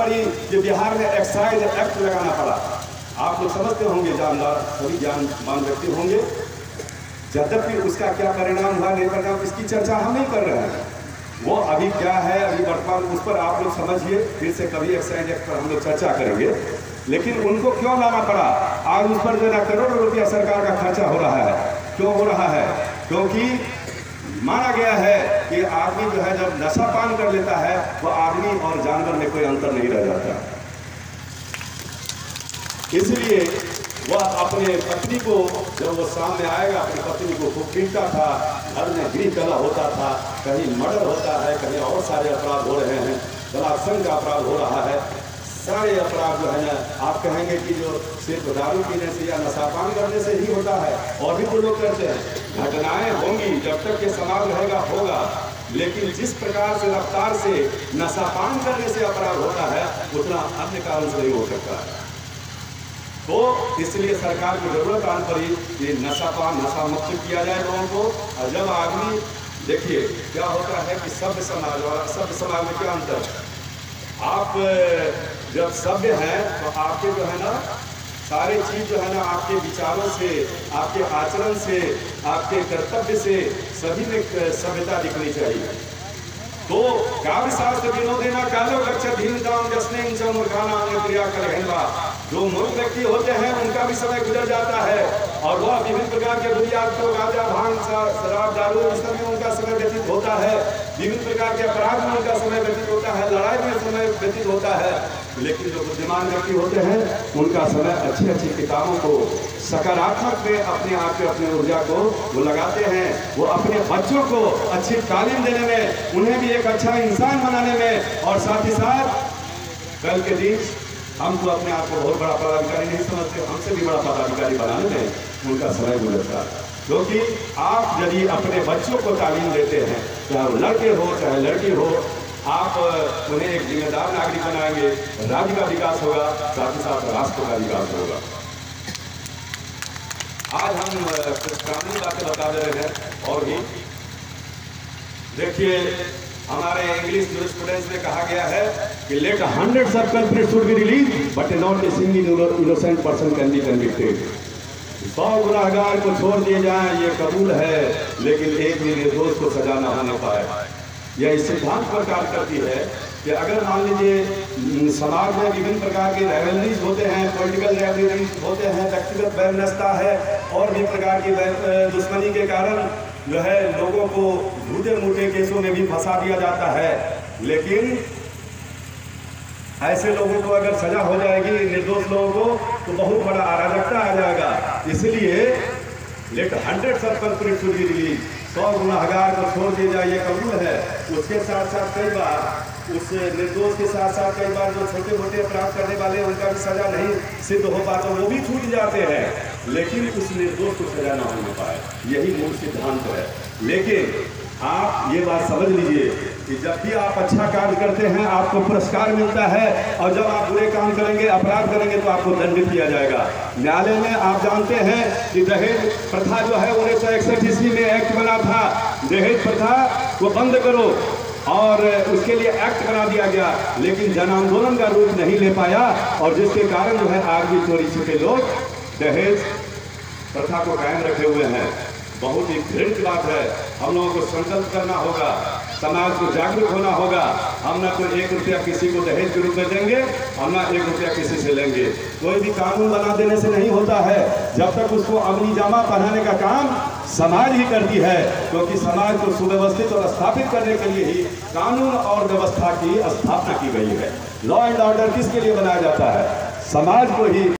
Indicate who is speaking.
Speaker 1: पड़ी कि बिहार में एक्साइज एक्ट लगाना पड़ा। आप लोग समझते होंगे, जानदार सभी ज्ञानवान व्यक्ति होंगे। यद्यपि उसका क्या परिणाम हुआ नहीं परिणाम इसकी चर्चा हम नहीं कर रहे हैं। वो अभी क्या है, अभी वर्तमान उस पर आप लोग समझिए, फिर से कभी एक्साइज एक्ट पर हम लोग चर्चा करेंगे। लेकिन उनको क्यों लाना पड़ा? आज उस पर जो है करोड़ों रुपया सरकार का खर्चा हो रहा है। क्यों हो रहा है? क्योंकि माना गया है कि आदमी जो है जब नशा पान कर लेता है वो आदमी और जानवर में कोई अंतर नहीं रह जाता। इसलिए वह अपने पत्नी को, जब वो सामने आएगा, अपनी पत्नी को खूब पीटता था, घर में गृह कलह होता था, कहीं मर्डर होता है, कहीं और सारे अपराध हो रहे हैं, बलात्संग का अपराध हो रहा है, सारे अपराध जो है ना, आप कहेंगे कि जो सिर्फ दारू पीने से या नशापान करने से ही होता है, और भी तो लोग करते हैं। घटनाएं होंगी, जब तक ये समाज रहेगा होगा, लेकिन जिस प्रकार से रफ्तार से नशापान करने से अपराध होता है उतना अन्य कारण से नहीं हो सकता है। तो इसलिए सरकार की जरूरत आन पड़ी कि नशा मुक्त किया जाए लोगों को। और जब आदमी, देखिए क्या होता है कि सभ्य समाज और असभ्य समाज में क्या अंतर है? आप जब सभ्य हैं तो आपके जो है ना सारे चीज जो है ना आपके विचारों से, आपके आचरण से, आपके कर्तव्य से सभी में सभ्यता दिखनी चाहिए। तो काव्य शास्त्र विनोदेना कालो लक्ष्यधीनताम जस्नेन च मूर्खानां क्रिया कलहेनवा। जो मूर्ख व्यक्ति होते हैं उनका भी समय गुजर जाता है और वह विभिन्न प्रकार के बुनियाद को गांजा भांग शराब दारू इसमें उनका समय व्यतीत होता है, विभिन्न प्रकार के अपराध में उनका समय व्यतीत होता है, लड़ाई में समय व्यतीत होता है। लेकिन जो बुद्धिमान व्यक्ति होते हैं उनका समय अच्छी अच्छी किताबों को सकारात्मक में अपने आप के अपने ऊर्जा को वो लगाते हैं। वो अपने बच्चों को अच्छी तालीम देने में, उन्हें भी एक अच्छा इंसान बनाने में, और साथ ही साथ कल के दिन हम तो अपने आप को बहुत बड़ा पदाधिकारी नहीं समझते, हमसे भी बड़ा पदाधिकारी बनाने में उनका समय गुजरता है। क्योंकि आप यदि अपने बच्चों को तालीम देते हैं, चाहे वो लड़के हो चाहे लड़की हो, आप उन्हें एक जिम्मेदार नागरिक बनाएंगे, राज्य का विकास होगा, साथ ही साथ राष्ट्र का विकास होगा। आज हम कुछ कानूनी बातें बता दे रहे हैं। और भी देखिए, हमारे इंग्लिश जूरिस्प्रूडेंस में कहा गया है कि let 100 of culprits should be release but not a single innocent person can be convicted. 100 गुनाहगार को छोड़ दिए जाएं ये कबूल है, लेकिन एक भी निर्दोष को सजा न होने पाए। यह इस सिद्धांत पर कार्य करती है कि अगर मान लीजिए समाज में विभिन्न प्रकार के राइवलरीज होते हैं, पॉलिटिकल राइवलरीज होते हैं, व्यक्तिगत वैमनस्यता है और भी प्रकार की दुश्मनी के कारण जो है लोगों को झूठे मूठे केसों में भी फंसा दिया जाता है। लेकिन ऐसे लोगों को अगर सजा हो जाएगी, निर्दोष लोगों को, तो बहुत बड़ा अराजकता आ जाएगा। इसलिए let 100 of culprits should be release, 100 गुनाहगार को छोड़ दिया जाए ये कबूल है। उसके साथ साथ कई बार उस निर्दोष के साथ साथ कई बार जो छोटे मोटे अपराध करने वाले उनका भी सजा नहीं सिद्ध हो पाता, वो भी छूट जाते हैं, लेकिन उस निर्दोष को सजा ना होने पाए, यही मूल सिद्धांत है। लेकिन आप ये बात समझ लीजिए कि जब भी आप अच्छा कार्य करते हैं आपको पुरस्कार मिलता है, और जब आप बुरे काम करेंगे, अपराध करेंगे, तो आपको दंडित किया जाएगा। न्यायालय में आप जानते हैं कि दहेज प्रथा जो है 1961 ईस्वी में एक्ट बना था, दहेज प्रथा को बंद करो, और उसके लिए एक्ट बना दिया गया, लेकिन जन आंदोलन का रूप नहीं ले पाया, और जिसके कारण जो है आज भी चोरी छिपे लोग दहेज प्रथा को कायम रखे हुए हैं। बहुत ही घृणित बात है। हम लोगों को संकल्प करना होगा, समाज को जागरूक होना होगा। हम ना तो 1 रुपया किसी को दहेज के रूप में देंगे और ना 1 रुपया किसी से लेंगे। कोई भी कानून बना देने से नहीं होता है, जब तक उसको अमली जामा पहनाने का काम समाज ही करती है, क्योंकि समाज को सुव्यवस्थित और स्थापित करने के लिए ही कानून और व्यवस्था की स्थापना की गई है। लॉ एंड ऑर्डर किसके लिए बनाया जाता है? समाज को ही